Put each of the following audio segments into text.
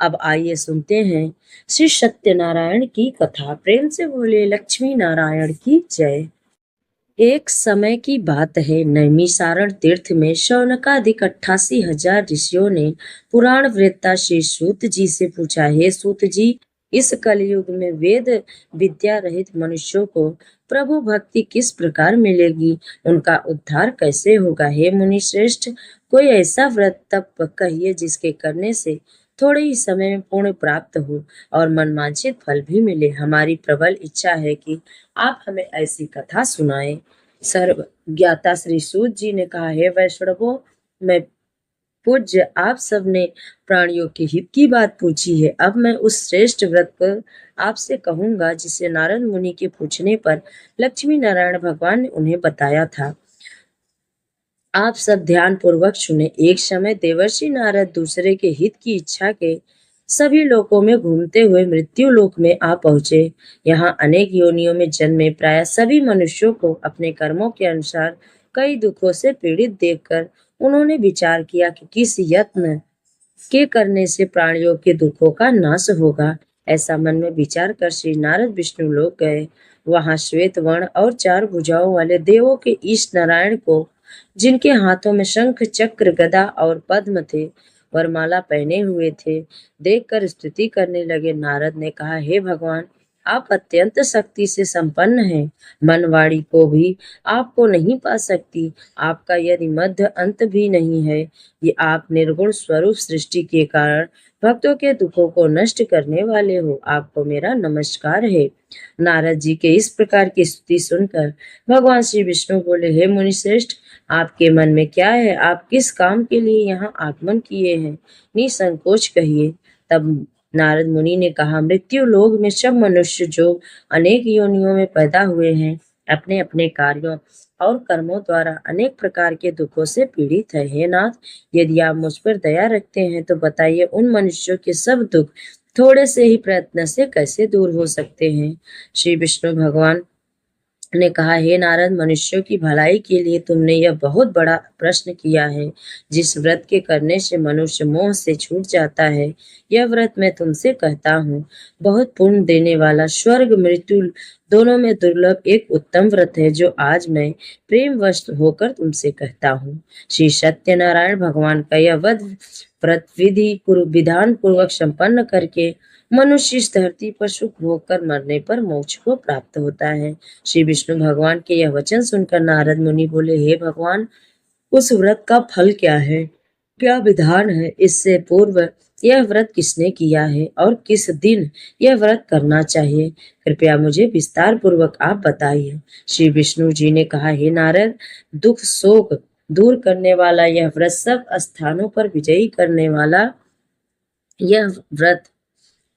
अब आइए सुनते हैं श्री सत्यनारायण की कथा। प्रेम से बोले लक्ष्मी नारायण की जय। एक समय की बात है, नैमिषारण तीर्थ में शौनकादिक 88,000 ऋषियों ने पुराण वृत्ता श्री सूत जी से पूछा, हे सूत जी, इस कलयुग में वेद विद्या रहित मनुष्यों को प्रभु भक्ति किस प्रकार मिलेगी, उनका उद्धार कैसे होगा। हे मुनि श्रेष्ठ, कोई ऐसा व्रत तप कहिए जिसके करने से थोड़े ही समय में पुण्य प्राप्त हो और मनवांछित फल भी मिले। हमारी प्रबल इच्छा है कि आप हमें ऐसी कथा सुनाएं। सर्व ज्ञाता श्री सूत जी ने कहा, हे वैष्णवों, मैं पूज्य आप सबने प्राणियों के हित की बात पूछी है। अब मैं उस श्रेष्ठ व्रत पर आपसे कहूंगा जिसे नारद मुनि के पूछने पर लक्ष्मी नारायण भगवान ने उन्हें बताया था। आप सब ध्यान पूर्वक सुने। एक समय देवर्षि नारद दूसरे के हित की इच्छा के सभी लोकों में घूमते हुए मृत्यु लोक में आ पहुंचे। यहाँ अनेक योनियों में जन्मे प्राय सभी मनुष्यों को अपने कर्मों के अनुसार कई दुखों से पीड़ित देखकर उन्होंने विचार किया कि किस यत्न के करने से प्राणियों के दुखों का नाश होगा। ऐसा मन में विचार कर श्री नारद विष्णु लोक गए। वहां श्वेत वर्ण और 4 भुजाओं वाले देवों के ईश नारायण को, जिनके हाथों में शंख चक्र गदा और पद्म थे, वरमाला पहने हुए थे, देखकर स्तुति करने लगे। नारद ने कहा, हे भगवान, आप अत्यंत शक्ति से संपन्न हैं। मनवाड़ी को भी आपको नहीं पा सकती। आपका यदि मध्य अंत भी नहीं है। ये आप निर्गुण स्वरूप सृष्टि के कारण भक्तों के दुखों को नष्ट करने वाले हो। आपको मेरा नमस्कार है। नारद जी के इस प्रकार की स्तुति सुनकर भगवान श्री विष्णु बोले, हे मुनि श्रेष्ठ, आपके मन में क्या है? आप किस काम के लिए यहाँ आगमन किए हैं? निसंकोच कहिए। तब नारद मुनि ने कहा, मृत्यु लोक में सब मनुष्य जो अनेक योनियों में पैदा हुए हैं, अपने अपने कार्यों और कर्मों द्वारा अनेक प्रकार के दुखों से पीड़ित है। हे नाथ, यदि आप मुझ पर दया रखते हैं तो बताइए, उन मनुष्यों के सब दुख थोड़े से ही प्रयत्न से कैसे दूर हो सकते हैं। श्री विष्णु भगवान ने कहा, हे नारद, मनुष्यों की भलाई के लिए तुमने यह बहुत बड़ा प्रश्न किया है। जिस व्रत के करने से मनुष्य मोह से छूट जाता है, यह व्रत मैं तुमसे कहता हूँ। बहुत पुण्य देने वाला, स्वर्ग मृत्यु दोनों में दुर्लभ एक उत्तम व्रत है, जो आज मैं प्रेमवश होकर तुमसे कहता हूँ। श्री सत्यनारायण भगवान का यह व्रत विधान पूर्वक संपन्न करके मनुष्य इस धरती पर सुख भोग कर मरने पर मोक्ष को प्राप्त होता है। श्री विष्णु भगवान के यह वचन सुनकर नारद मुनि बोले, हे भगवान, उस व्रत का फल क्या है? क्या विधान है? इससे पूर्व यह व्रत किसने किया है और किस दिन यह व्रत करना चाहिए? कृपया मुझे विस्तार पूर्वक आप बताइए। श्री विष्णु जी ने कहा, हे नारद, दुख शोक दूर करने वाला यह व्रत, सब स्थानों पर विजयी करने वाला यह व्रत,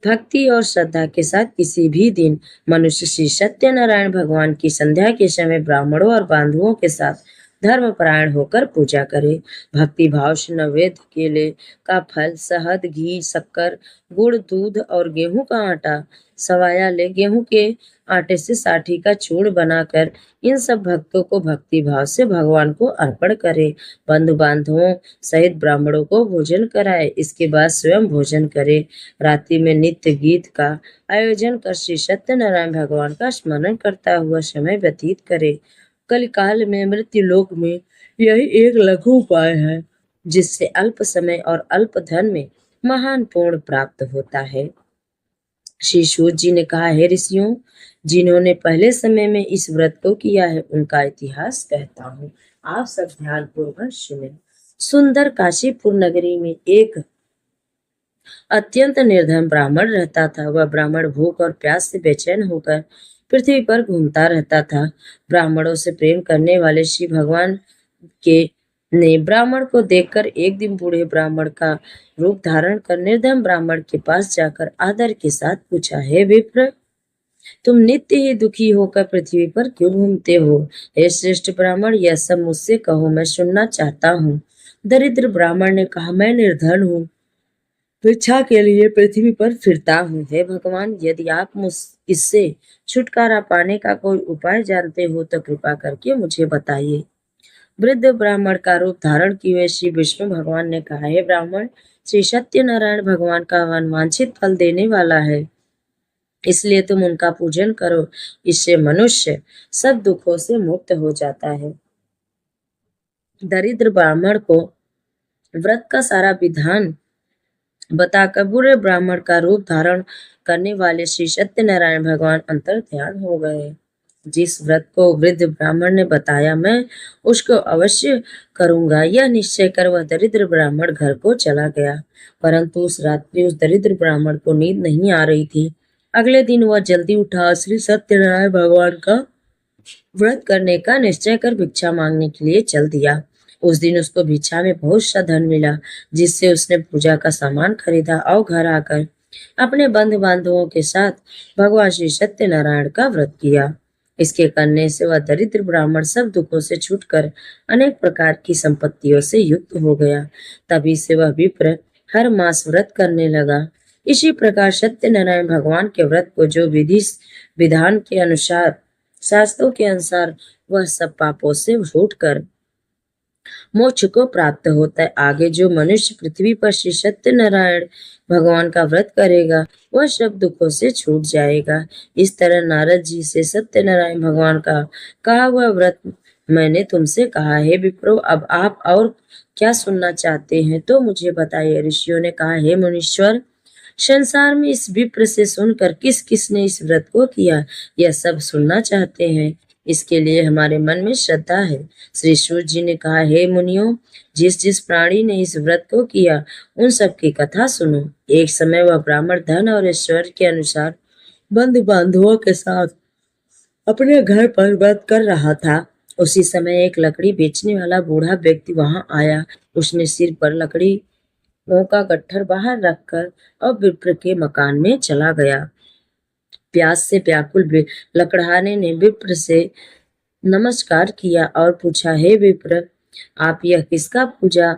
भक्ति और श्रद्धा के साथ किसी भी दिन मनुष्य श्री सत्यनारायण भगवान की संध्या के समय ब्राह्मणों और बांधुओं के साथ धर्मपरायण होकर पूजा करे। भक्ति भाव से नैवेद्य केले का फल, शहद, घी, शक्कर, गुड़, दूध और गेहूं का आटा सवाया ले। गेहूं के आटे से साठी का चूर्ण बनाकर इन सब भक्तों को भक्ति भाव से भगवान को अर्पण करे। बंधु बांधवों सहित ब्राह्मणों को भोजन कराए। इसके बाद स्वयं भोजन करे। रात्रि में नित्य गीत का आयोजन कर श्री सत्यनारायण भगवान का स्मरण करता हुआ समय व्यतीत करे। कलिकाल में मृत्यु लोक में यही एक लघु उपाय है, जिससे अल्प समय और अल्प धन में महान पुण्य प्राप्त होता है। श्री सूत जी ने कहा, हे ऋषियों, जिन्होंने पहले समय में इस व्रत को किया है, उनका इतिहास कहता हूँ, आप सब ध्यान पूर्वक सुने। सुंदर काशीपुर नगरी में एक अत्यंत निर्धन ब्राह्मण रहता था। वह ब्राह्मण भूख और प्यास से बेचैन होकर पृथ्वी पर घूमता रहता था। ब्राह्मणों से प्रेम करने वाले श्री भगवान के ने ब्राह्मण को देखकर एक दिन बूढ़े ब्राह्मण का रूप धारण कर निर्धन ब्राह्मण के पास जाकर आदर के साथ पूछा, हे विप्र, तुम नित्य ही दुखी होकर पृथ्वी पर क्यों घूमते हो? हे श्रेष्ठ ब्राह्मण, यह सब मुझसे कहो, मैं सुनना चाहता हूँ। दरिद्र ब्राह्मण ने कहा, मैं निर्धन हूँ, भिक्षा के लिए पृथ्वी पर फिरता हूँ। हे भगवान, यदि आप मुझ इससे छुटकारा पाने का कोई उपाय जानते हो तो कृपा करके मुझे बताइए। वृद्ध ब्राह्मण का रूप धारण किए हुए श्री विष्णु भगवान ने कहा, हे ब्राह्मण, श्री सत्यनारायण भगवान का हवन वांछित फल देने वाला है, इसलिए तुम उनका पूजन करो। इससे मनुष्य सब दुखों से मुक्त हो जाता है। दरिद्र ब्राह्मण को व्रत का सारा विधान बताकर बुरे ब्राह्मण का रूप धारण करने वाले श्री सत्यनारायण भगवान अंतर ध्यान हो गए। जिस व्रत को वृद्ध ब्राह्मण ने बताया, मैं उसको अवश्य करूंगा, यह निश्चय कर वह दरिद्र ब्राह्मण घर को चला गया। परंतु उस रात्रि उस दरिद्र ब्राह्मण को नींद नहीं आ रही थी। अगले दिन वह जल्दी उठा, श्री सत्यनारायण भगवान का व्रत करने का निश्चय कर भिक्षा मांगने के लिए चल दिया। उस दिन उसको भिक्षा में बहुत सा धन मिला, जिससे उसने पूजा का सामान खरीदा और घर आकर अपने बंधु बांधवों के साथ भगवान श्री सत्यनारायण का व्रत किया। इसके करने से वह दरिद्र ब्राह्मण सब दुखों से छूटकर अनेक प्रकार की संपत्तियों से युक्त हो गया। तभी से वह विप्र हर मास व्रत करने लगा। इसी प्रकार सत्यनारायण भगवान के व्रत को जो विधि विधान के अनुसार, शास्त्रों के अनुसार, वह सब पापों से छूटकर मोक्ष को प्राप्त होता है। आगे जो मनुष्य पृथ्वी पर श्री सत्यनारायण भगवान का व्रत करेगा, वह सब दुखों से छूट जाएगा। इस तरह नारद जी से सत्यनारायण भगवान का कहा हुआ व्रत मैंने तुमसे कहा है। विप्रो, अब आप और क्या सुनना चाहते हैं तो मुझे बताइए। ऋषियों ने कहा, हे मुनीश्वर, संसार में इस विप्र से सुनकर किस किसने इस व्रत को किया, यह सब सुनना चाहते हैं। इसके लिए हमारे मन में श्रद्धा है। श्री सूत जी ने कहा, हे मुनियों, जिस जिस प्राणी ने इस व्रत को किया, उन सब की कथा सुनो। एक समय वह ब्राह्मण धन और ऐश्वर्य के अनुसार बंधु बांधवों के साथ अपने घर पर व्रत कर रहा था। उसी समय एक लकड़ी बेचने वाला बूढ़ा व्यक्ति वहां आया। उसने सिर पर लकड़ी का गट्ठर बाहर रखकर और विप्र के मकान में चला गया। प्यास से व्याकुल लकड़हारे ने विप्र से नमस्कार किया और पूछा, हे विप्र, आप यह किसका पूजा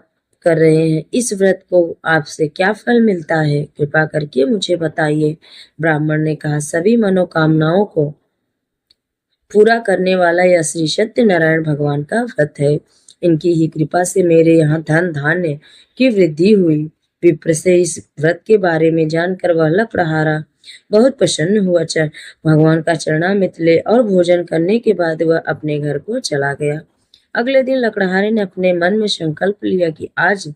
कर रहे हैं? इस व्रत को आपसे क्या फल मिलता है? कृपा करके मुझे बताइए। ब्राह्मण ने कहा, सभी मनोकामनाओं को पूरा करने वाला यह श्री सत्यनारायण भगवान का व्रत है। इनकी ही कृपा से मेरे यहाँ धन धान्य की वृद्धि हुई। विप्र से इस व्रत के बारे में जानकर वह लकड़हारा बहुत प्रसन्न हुआ। भगवान का चरणामृत ले और भोजन करने के बाद वह अपने घर को चला गया। अगले दिन लकड़हारे ने अपने मन में संकल्प लिया कि आज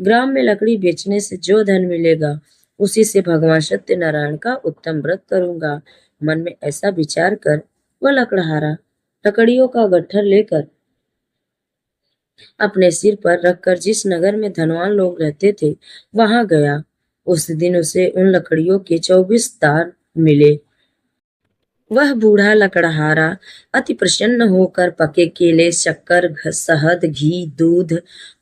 ग्राम में लकड़ी बेचने से जो धन मिलेगा, उसी से भगवान सत्यनारायण का उत्तम व्रत करूंगा। मन में ऐसा विचार कर वह लकड़हारा लकड़ियों का गट्ठर लेकर अपने सिर पर रखकर जिस नगर में धनवान लोग रहते थे, वहां गया। उस दिन उसे उन लकड़ियों के 24 तार मिले। वह बूढ़ा लकड़हारा अति प्रसन्न होकर पके केले, शक्कर, शहद, घी, दूध,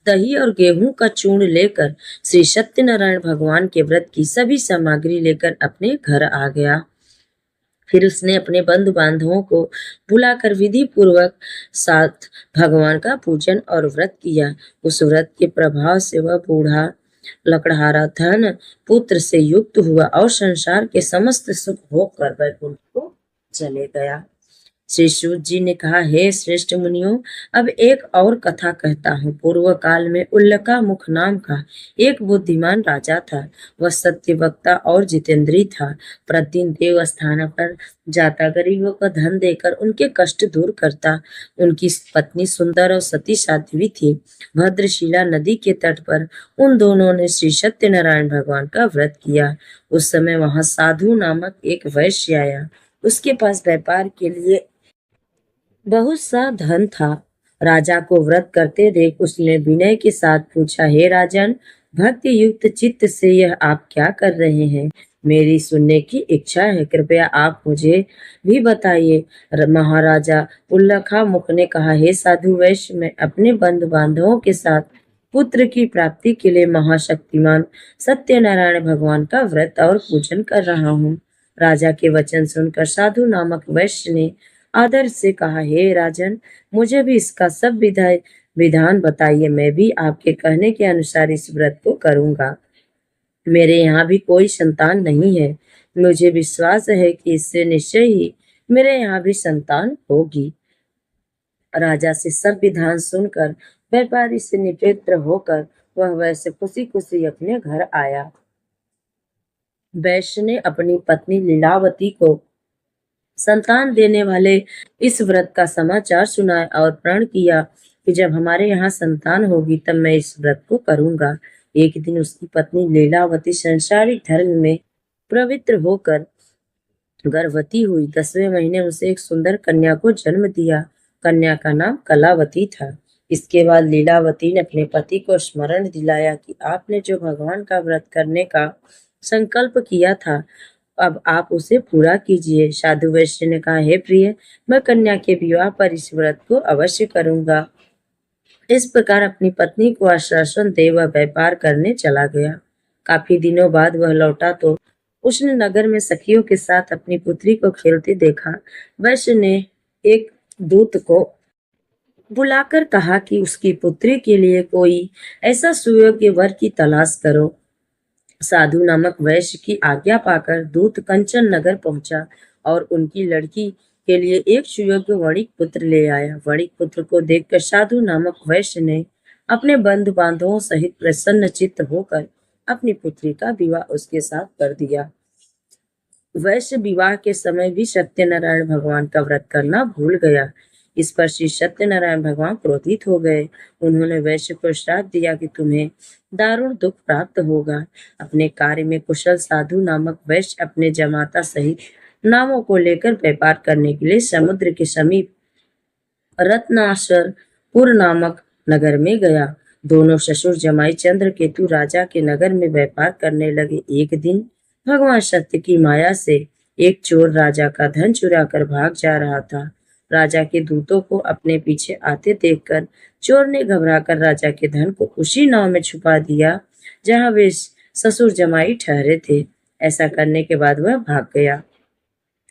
दही और गेहूं का चूर्ण लेकर श्री सत्यनारायण भगवान के व्रत की सभी सामग्री लेकर अपने घर आ गया। फिर उसने अपने बंधु बांधवों को बुलाकर विधि पूर्वक साथ भगवान का पूजन और व्रत किया। उस व्रत के प्रभाव से वह बूढ़ा लकड़हारा धन पुत्र से युक्त हुआ और संसार के समस्त सुख भोग कर वैकुंठ को चले गया। श्री सूत जी ने कहा, हे श्रेष्ठ मुनियों, अब एक और कथा कहता हूँ। पूर्व काल में उल्लका मुख नाम का एक बुद्धिमान राजा था। वह सत्यवक्ता और जितेंद्री था। प्रतिदिन देव स्थान पर जाता, गरीबों को धन देकर उनके कष्ट दूर करता। उनकी पत्नी सुंदर और सती साध्वी थी। भद्रशिला नदी के तट पर उन दोनों ने श्री सत्यनारायण भगवान का व्रत किया। उस समय वहां साधु नामक एक वैश्य आया। उसके पास व्यापार के लिए बहुत सा धन था। राजा को व्रत करते देख उसने विनय के साथ पूछा, हे राजन, भक्ति युक्त चित्त से यह आप क्या कर रहे हैं? मेरी सुनने की इच्छा है, कृपया आप मुझे भी बताइए। महाराजा उल्लखा मुख ने कहा, हे साधु वैश्य, मैं अपने बंधु बांधवों के साथ पुत्र की प्राप्ति के लिए महाशक्तिमान सत्यनारायण भगवान का व्रत और पूजन कर रहा हूँ। राजा के वचन सुनकर साधु नामक वैश्य ने आदर से कहा, हे राजन, मुझे भी इसका सब विधान बताइए। मैं भी आपके कहने के अनुसार इस व्रत को करूंगा। मेरे यहाँ भी कोई संतान नहीं है। मुझे विश्वास है कि इससे निश्चय ही मेरे यहाँ भी संतान होगी। राजा से सब विधान सुनकर व्यापारी से निपेत्र होकर वह वैश्य खुशी खुशी अपने घर आया। वैश्य ने अपनी पत्नी लीलावती को संतान देने वाले इस व्रत का समाचार सुनाया और प्रण किया कि जब हमारे यहाँ संतान होगी तब मैं इस व्रत को करूंगा। एक दिन उसकी पत्नी लीलावती संसारिक धर्म में पवित्र होकर गर्भवती हुई। 10वें महीने उसे एक सुंदर कन्या को जन्म दिया। कन्या का नाम कलावती था। इसके बाद लीलावती ने अपने पति को स्मरण दिलाया कि आपने जो भगवान का व्रत करने का संकल्प किया था, अब आप उसे पूरा कीजिए। साधु वैश्य ने कहा, हे प्रिय, मैं कन्या के विवाह पर इस व्रत को अवश्य करूंगा। इस प्रकार अपनी पत्नी को आश्वासन दे वह व्यापार करने चला गया। काफी दिनों बाद वह लौटा तो उसने नगर में सखियों के साथ अपनी पुत्री को खेलते देखा। वैश्य ने एक दूत को बुलाकर कहा कि उसकी पुत्री के लिए कोई ऐसा सुयोग्य वर की तलाश करो। साधु नामक वैश्य की आज्ञा पाकर दूत कंचन नगर पहुंचा और उनकी लड़की के लिए एक सुयोग्य वणिक पुत्र ले आया। वणिक पुत्र को देखकर साधु नामक वैश्य ने अपने बंधु बांधवों सहित प्रसन्न चित्त होकर अपनी पुत्री का विवाह उसके साथ कर दिया। वैश्य विवाह के समय भी सत्यनारायण भगवान का व्रत करना भूल गया। इस पर श्री सत्यनारायण भगवान क्रोधित हो गए। उन्होंने वैश्य को श्राप दिया कि तुम्हें दारुण दुख प्राप्त होगा। अपने कार्य में कुशल साधु नामक वैश्य अपने जमाता सहित नावों को लेकर व्यापार करने के लिए समुद्र के समीप रत्नासरपुर नामक नगर में गया। दोनों ससुर जमाई चंद्रकेतु राजा के नगर में व्यापार करने लगे। एक दिन भगवान सत्य की माया से एक चोर राजा का धन चुरा कर भाग जा रहा था। राजा के दूतों को अपने पीछे आते देखकर चोर ने घबराकर राजा के धन को उसी नाव में छुपा दिया जहां वे ससुर जमाई ठहरे थे। ऐसा करने के बाद वह भाग गया।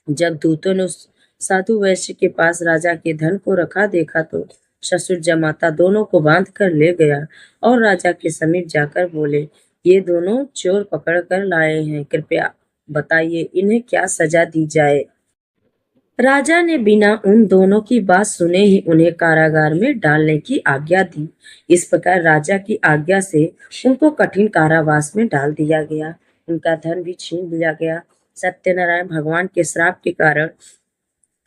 जब दूतों ने उस साधु वैश्य के पास राजा के धन को रखा देखा तो ससुर जमाता दोनों को बांध कर ले गया और राजा के समीप जाकर बोले, ये दोनों चोर पकड़ कर लाए हैं, कृपया बताइए इन्हें क्या सजा दी जाए। राजा ने बिना उन दोनों की बात सुने ही उन्हें कारागार में डालने की आज्ञा दी। इस प्रकार राजा की आज्ञा से उनको कठिन कारावास में डाल दिया गया। उनका धन भी छीन लिया गया। सत्यनारायण भगवान के श्राप के कारण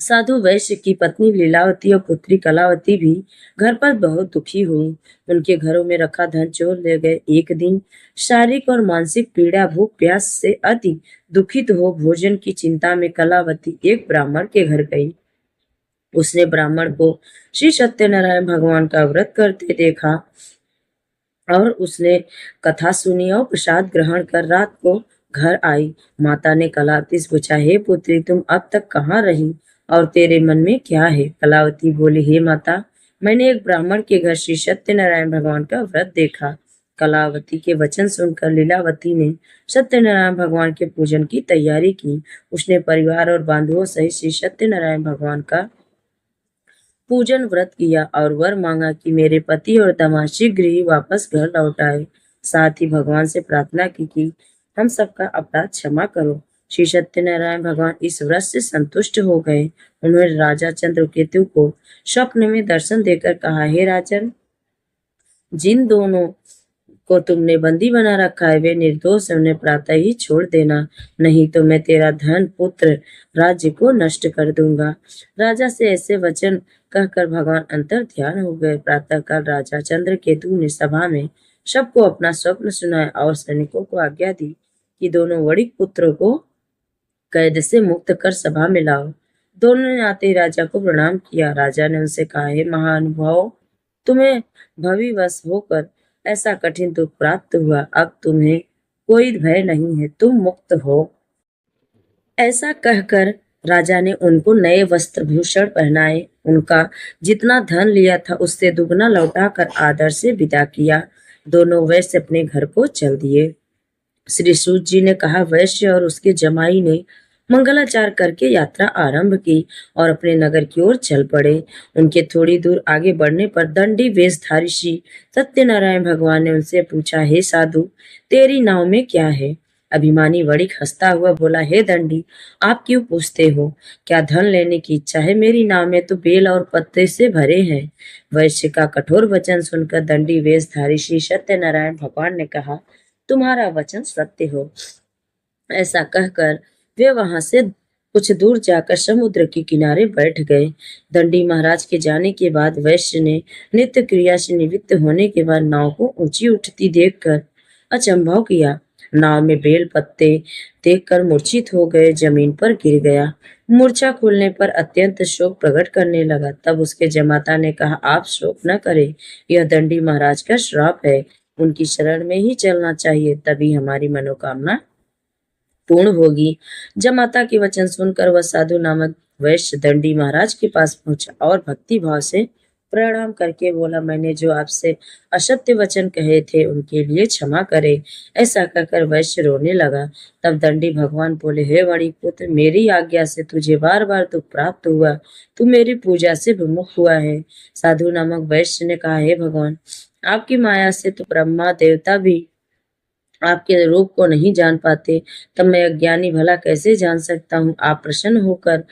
साधु वैश्य की पत्नी लीलावती और पुत्री कलावती भी घर पर बहुत दुखी हुई। उनके घरों में रखा धन चोर ले गए। एक दिन शारीरिक और मानसिक पीड़ा, भूख प्यास से अति दुखित हो भोजन की चिंता में कलावती एक ब्राह्मण के घर गई। उसने ब्राह्मण को श्री सत्यनारायण भगवान का व्रत करते देखा और उसने कथा सुनी और प्रसाद ग्रहण कर रात को घर आई। माता ने कलावती से पूछा, हे पुत्री, तुम अब तक कहाँ रही और तेरे मन में क्या है? कलावती बोली, हे माता, मैंने एक ब्राह्मण के घर श्री सत्यनारायण भगवान का व्रत देखा। कलावती के वचन सुनकर लीलावती ने सत्यनारायण भगवान के पूजन की तैयारी की। उसने परिवार और बांधवों सहित श्री सत्यनारायण भगवान का पूजन व्रत किया और वर मांगा कि मेरे पति और दामाद शीघ्र ही वापस घर लौट आए। साथ ही भगवान से प्रार्थना की कि हम सबका अपराध क्षमा करो। श्री सत्यनारायण भगवान इस व्रत से संतुष्ट हो गए। उन्होंने राजा चंद्रकेतु को स्वप्न में दर्शन देकर कहा, हे राजन, जिन दोनों को तुमने बंदी बना रखा है वे निर्दोष है, उन्हें प्रातः ही छोड़ देना, नहीं तो मैं तेरा धन, पुत्र, राज्य को नष्ट कर दूंगा। राजा से ऐसे वचन कहकर भगवान अंतर ध्यान हो गए। प्रातःकाल राजा चंद्रकेतु ने सभा में सबको अपना स्वप्न सुनाया और सैनिकों को आज्ञा दी कि दोनों वणिक पुत्रों को कैद से मुक्त कर सभा में लाओ। दोनों ने आते ही राजा को प्रणाम किया। राजा ने उनसे कहा, हे महानुभाव, तुम्हें भविवश होकर ऐसा कठिन दुख प्राप्त हुआ, अब तुम्हें कोई भय नहीं है, तुम मुक्त हो। ऐसा कहकर राजा ने उनको नए वस्त्र भूषण पहनाए। उनका जितना धन लिया था उससे दुगना लौटाकर आदर से विदा किया। दोनों वैश्य अपने घर को चल दिए। श्री सूत जी ने कहा, वैश्य और उसके जमाई ने मंगलाचार करके यात्रा आरंभ की और अपने नगर की ओर चल पड़े। उनके थोड़ी दूर आगे बढ़ने पर दंडी वेशधारी श्री सत्यनारायण भगवान ने उनसे पूछा, हे साधु, तेरी नाव में क्या है? अभिमानी वणिक हंसता हुआ बोला, हे दंडी, आप क्यों पूछते हो? क्या धन लेने की इच्छा है? मेरी नाव में तो बेल और पत्ते से भरे हैं। वैश्य का कठोर वचन सुनकर दंडी वेशधारी श्री सत्यनारायण भगवान ने कहा, तुम्हारा वचन सत्य हो। ऐसा कहकर वे वहां से कुछ दूर जाकर समुद्र के किनारे बैठ गए। दंडी महाराज के जाने के बाद वैश्य ने नित्य क्रिया से निवृत्त होने के बाद नाव को ऊंची उठती देखकर अचंभव किया। नाव में बेल पत्ते देखकर मूर्छित हो गए, जमीन पर गिर गया। मूर्छा खुलने पर अत्यंत शोक प्रकट करने लगा। तब उसके जमाता ने कहा, आप शोक न करें, यह दंडी महाराज का श्राप है। उनकी शरण में ही चलना चाहिए, तभी हमारी मनोकामना पूर्ण होगी। जमाता के वचन सुनकर वह साधु नामक वैश्य दंडी महाराज के पास पहुंचा और भक्ति भाव से प्रणाम करके बोला, मैंने जो आपसे असत्य वचन कहे थे उनके लिए क्षमा करे। ऐसा कहकर वैश्य रोने लगा। तब दंडी भगवान बोले, हे वणिक पुत्र, मेरी आज्ञा से तुझे बार बार दुख प्राप्त हुआ, तू मेरी पूजा से विमुख हुआ है। साधु नामक वैश्य ने कहा, हे भगवान, आपकी माया से तो ब्रह्मा देवता भी आपके रूप को नहीं जान पाते, तब मैं अज्ञानी भला कैसे जान सकता हूँ? आप प्रसन्न होकर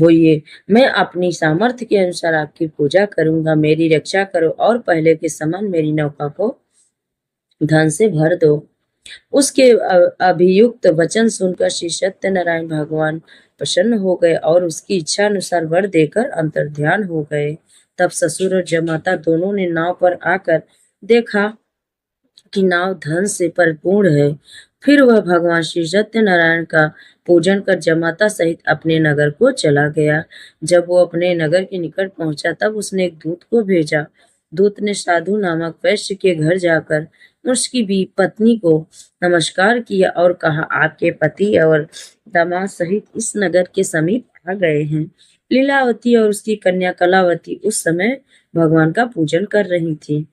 होइए, मैं अपनी सामर्थ्य के अनुसार आपकी पूजा करूंगा। मेरी रक्षा करो और पहले के समान मेरी नौका को धन से भर दो। उसके अभियुक्त वचन सुनकर श्री सत्यनारायण भगवान प्रसन्न हो गए और उसकी इच्छा अनुसार वर देकर अंतर्ध्यान हो गए। तब ससुर और जमाता दोनों ने नाव पर आकर देखा कि नाव धन से परिपूर्ण है। फिर वह भगवान श्री सत्यनारायण का पूजन कर जमाता सहित अपने नगर को चला गया। जब वो अपने नगर के निकट पहुंचा तब उसने एक दूत को भेजा। दूत ने साधु नामक वैश्य के घर जाकर उसकी भी पत्नी को नमस्कार किया और कहा, आपके पति और दामाद सहित इस नगर के समीप आ गए हैं। लीलावती और उसकी कन्या कलावती उस समय भगवान का पूजन कर रही थी।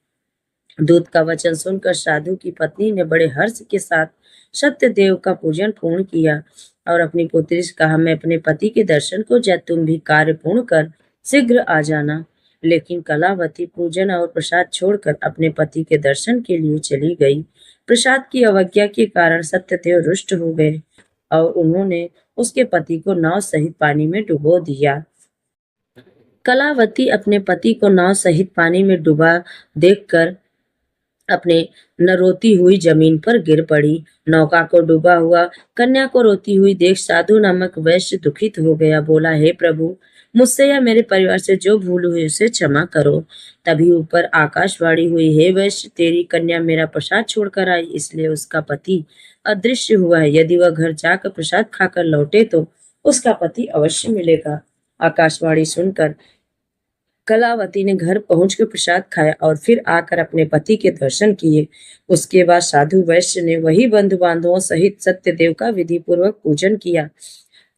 दूत का वचन सुनकर साधु की पत्नी ने बड़े हर्ष के साथ सत्य देव का पूजन पूर्ण किया और अपनी पुत्री से कहा, मैं अपने पति के दर्शन को जा, तुम भी कार्य पूर्ण कर शीघ्र आ जाना। लेकिन कलावती पूजन और प्रसाद छोड़कर अपने पति के दर्शन के लिए चली गई। प्रसाद की अवज्ञा के कारण सत्यदेव रुष्ट हो गए और उन्होंने उसके पति को नाव सहित पानी में डुबो दिया। कलावती अपने पति को नाव सहित पानी में डूबा देखकर अपने न रोती हुई जमीन पर गिर पड़ी। नौका को डूबा हुआ कन्या को रोती हुई देख साधु नामक वैश्य दुखित हो गया। बोला, हे प्रभु, मुझसे या मेरे परिवार से जो भूल हुई उसे क्षमा करो। तभी ऊपर आकाशवाणी हुई, हे वैश्य, तेरी कन्या मेरा प्रसाद छोड़कर आई, इसलिए उसका पति अदृश्य हुआ है। यदि वह घर जाकर प्रसाद खाकर लौटे तो उसका पति अवश्य मिलेगा। आकाशवाणी सुनकर कलावती ने घर पहुंचकर प्रसाद खाया और फिर आकर अपने पति के दर्शन किए। उसके बाद साधु वैश्य ने वही बंधु बांधवों सहित सत्यदेव का विधि पूर्वक पूजन किया।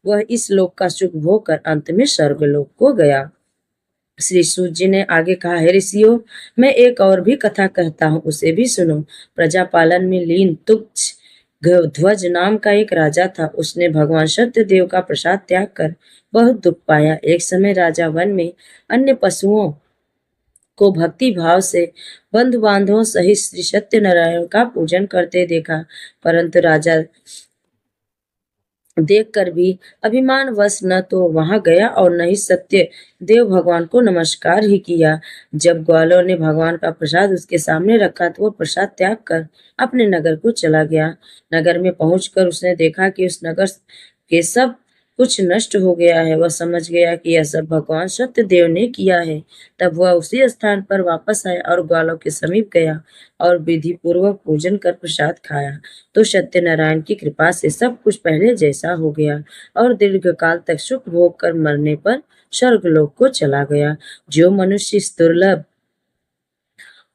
वह इस लोक का सुख भोग कर अंत में स्वर्गलोक को गया। श्री सूत जी ने आगे कहा, हे ऋषियों, मैं एक और भी कथा कहता हूँ, उसे भी सुनो। प्रजा पालन में लीन तुच्छ ध्वज नाम का एक राजा था। उसने भगवान सत्यदेव का प्रसाद त्याग कर बहुत दुख पाया। एक समय राजा वन में अन्य पशुओं को भक्ति भाव से बंधु बांधवों सहित श्री सत्यनारायण का पूजन करते देखा, परंतु राजा देखकर भी अभिमान वश न तो वहां गया और न ही सत्य देव भगवान को नमस्कार ही किया। जब ग्वालों ने भगवान का प्रसाद उसके सामने रखा तो वह प्रसाद त्याग कर अपने नगर को चला गया। नगर में पहुंचकर उसने देखा कि उस नगर के सब कुछ नष्ट हो गया है। वह समझ गया कि यह सब भगवान सत्य देव ने किया है। तब वह उसी स्थान पर वापस आया और ग्वालों के समीप गया और विधि पूर्वक पूजन कर प्रसाद खाया। तो सत्यनारायण की कृपा से सब कुछ पहले जैसा हो गया और दीर्घ काल तक सुख भोग कर मरने पर स्वर्गलोक को चला गया। जो मनुष्य इस दुर्लभ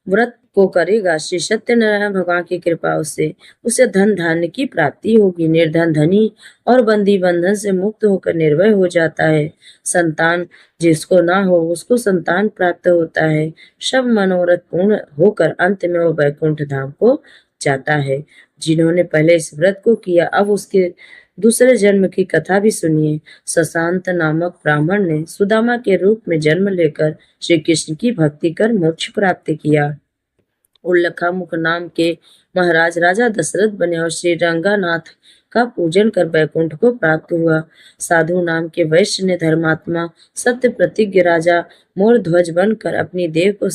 व्रत को करेगा, श्री सत्यनारायण भगवान की कृपा से उसे धन धान्य की प्राप्ति होगी। निर्धन धनी और बंदी बंधन से मुक्त होकर निर्भय हो जाता है। संतान जिसको ना हो उसको संतान प्राप्त होता है। सब मनोरथ पूर्ण होकर अंत में वो वैकुंठ धाम को जाता है। जिन्होंने पहले इस व्रत को किया, अब उसके दूसरे जन्म की कथा भी सुनिए। सशांत नामक ब्राह्मण ने सुदामा के रूप में जन्म लेकर श्री कृष्ण की भक्ति कर मोक्ष प्राप्त किया। उल्लखामुख नाम के महाराज राजा दशरथ बने और श्री रंगानाथ का पूजन कर वैकुंठ को प्राप्त हुआ। साधु नाम के वैश्य ने धर्मात्मा सत्य प्रतिज्ञ राजा मोर ध्वज बनकर अपनी देह को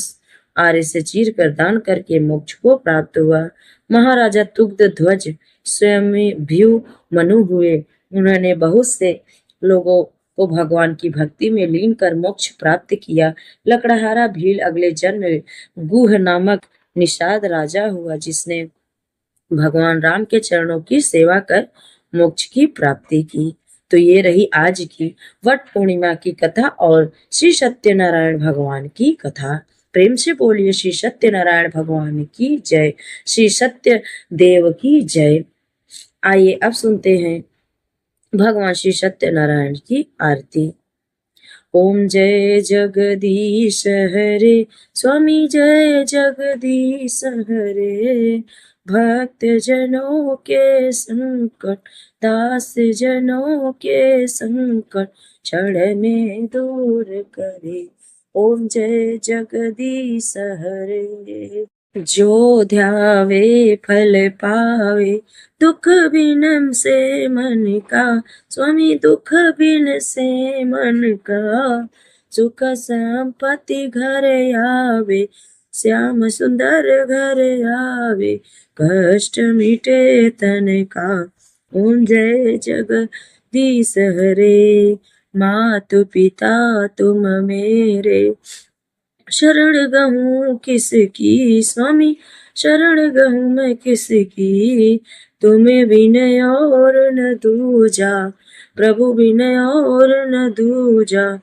आरे से चीर कर दान करके मोक्ष को प्राप्त हुआ। महाराजा तुग्ध ध्वज स्वयं भ्यू मनु हुए। उन्होंने बहुत से लोगों को भगवान की भक्ति में लीन कर मोक्ष प्राप्त किया। लकड़हारा भील अगले जन्म गुह नामक निषाद राजा हुआ, जिसने भगवान राम के चरणों की सेवा कर मोक्ष की प्राप्ति की। तो ये रही आज की वट पूर्णिमा की कथा और श्री सत्यनारायण भगवान की कथा। प्रेम से बोलिए श्री सत्यनारायण भगवान की जय, श्री सत्य देव की जय। आइए अब सुनते हैं भगवान श्री सत्यनारायण की आरती। ओम जय जगदीश हरे, स्वामी जय जगदीश हरे। भक्त जनों के संकट, दास जनों के संकट, क्षण में दूर करे। ओम जय जगदीश हरे। जो ध्यावे फल पावे, दुख बिन से मन का। स्वामी दुख बिन से मन का, सुख संपत्ति घर आवे। श्याम सुंदर घर आवे, कष्ट मिटे तन का। ओम जय जगदीश हरे। मातु पिता तुम मेरे, शरण गहूँ किसकी। स्वामी शरण गहूँ मैं किसकी। तुम्हें विनय और न दूजा, प्रभु विनय और न दूजा।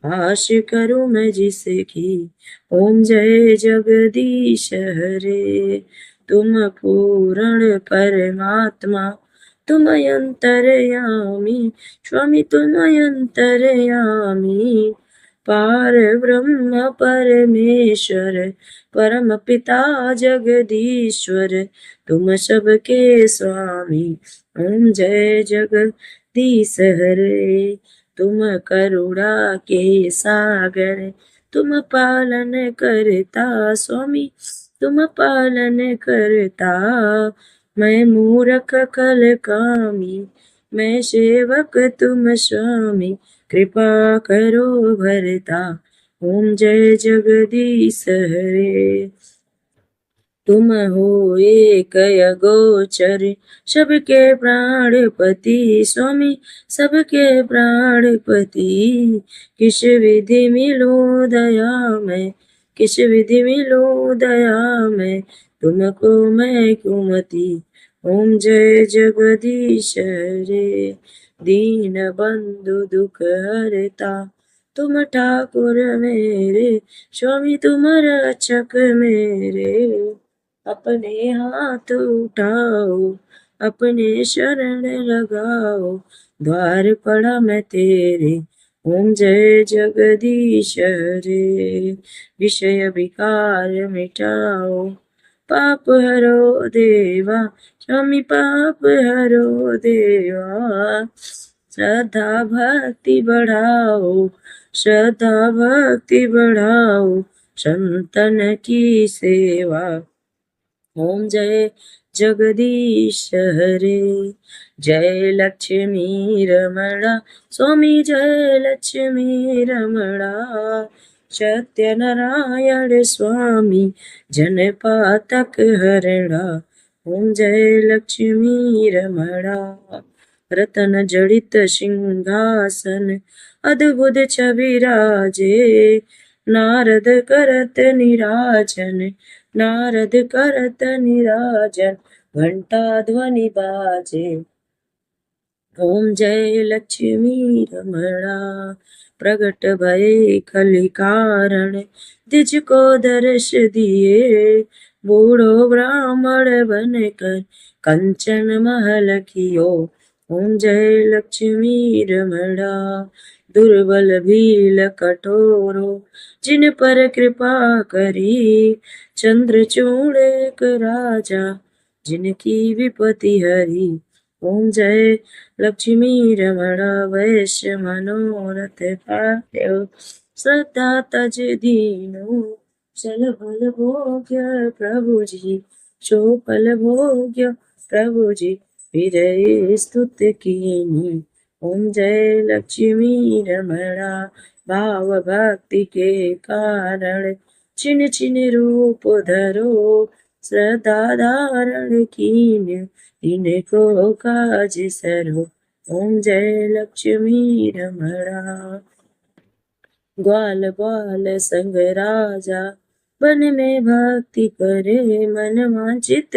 आश करूँ मैं जिसकी। ओम जय जगदीश हरे। तुम पूर्ण परमात्मा, तुम अंतर्यामी। स्वामी तुम अंतर्यामी। पार ब्रह्म परमेश्वर, परम पिता जगदीश्वर, तुम सबके स्वामी। ओम जय जगदीश हरे। तुम करुणा के सागर, तुम पालन करता। स्वामी तुम पालन करता। मैं मूर्ख कल कामी, मैं सेवक तुम स्वामी। कृपा करो भरता। ओम जय जगदीश हरे। तुम हो एक अगोचर, सबके प्राणपति। स्वामी सबके प्राणपति। किस विधि मिलो दया में, किस विधि मिलो दया में। तुमको मैं क्यों मती। ओम जय जगदीश हरे। दीन बंधु दुख हरता, तुम ठाकुर मेरे। स्वामी तुम रक्षक मेरे। अपने हाथ उठाओ, अपने शरण लगाओ। द्वार पड़ा मैं तेरे। ओम जय जगदीश हरे। विषय विकार मिटाओ, पाप हरो देवा। स्वामी पाप हरो देवा। श्रद्धा भक्ति बढ़ाओ, श्रद्धा भक्ति बढ़ाओ। संतन की सेवा। ओम जय जगदीश हरे। जय लक्ष्मी रमणा। स्वामी जय लक्ष्मी रमणा। सत्यनारायण स्वामी जन पातक हरणा। ओम जय लक्ष्मी रमणा। रतन जड़ित सिंहासन, अद्भुत छवि राजे। नारद करत निराजन, नारद करत निराजन। घंटा ध्वनि बाजे। ओम जय लक्ष्मी रमणा। प्रगट भये कलि कारण, द्विज को दर्श दिए। बूढ़ो ब्राह्मण बनकर कंचन महल कियो। ओम जय लक्ष्मी रमणा। दुर्बल भील कठोरो, जिन पर कृपा करी। चंद्रचूड़ एक राजा, जिनकी विपत्ति हरी। ओम जय लक्ष्मी रमणा। वैश्य मनोरथ पायो, श्रद्धा तज दीनो। चल भल भोग्य प्रभु जी, चोपल भोग्य प्रभु जी, विजय स्तुत कीनी। ओम जय लक्ष्मी रमणा, भाव भक्ति के कारण चिन चिन रूप धरो, श्रद्धा धारण कीन इनको काज सरो। ओम जय लक्ष्मी रमणा। ग्वाल बाल संग राजा, बन में भक्ति करे, मन वांछित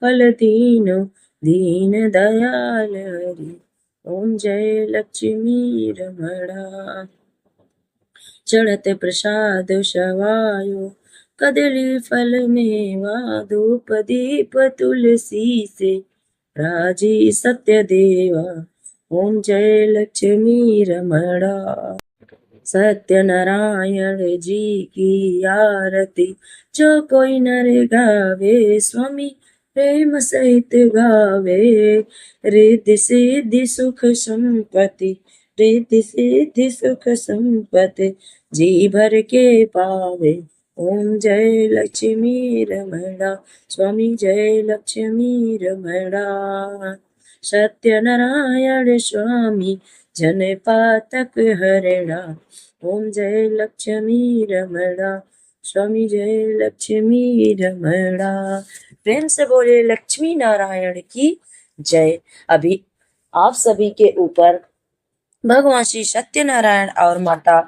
फल तीनों, दीन दयाल हरि। ओम जय लक्ष्मी रमणा। चढ़त प्रसाद शवायो, कदली फल मेवा, धूप दीप तुलसी से, राजी सत्य देवा। ओम जय लक्ष्मी रमणा। सत्यनारायण जी की आरती, जो कोई नर गावे, स्वामी प्रेम सहित गावे। रिद्धि सिद्धि सुख संपत्ति, रिद्धि सिद्धि सुख संपत्ति, जी भर के पावे। ओम जय लक्ष्मी रमणा, स्वामी जय लक्ष्मी रमणा। सत्यनारायण स्वामी जन पातक हरणा। ओम जय लक्ष्मी रमणा, स्वामी जय लक्ष्मी रमणा। प्रेम से बोले लक्ष्मी नारायण की जय। अभी आप सभी के ऊपर भगवान श्री सत्यनारायण और माता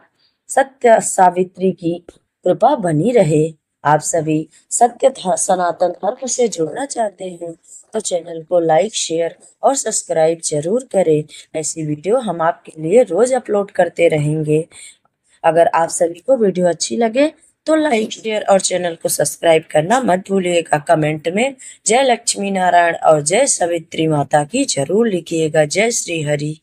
सत्य सावित्री की कृपा बनी रहे। आप सभी सत्य सनातन धर्म से जुड़ना चाहते हैं तो चैनल को लाइक शेयर और सब्सक्राइब जरूर करें। ऐसी वीडियो हम आपके लिए रोज अपलोड करते रहेंगे। अगर आप सभी को वीडियो अच्छी लगे तो लाइक शेयर और चैनल को सब्सक्राइब करना मत भूलिएगा। कमेंट में जय लक्ष्मी नारायण और जय सावित्री माता की जरूर लिखिएगा। जय श्री हरि।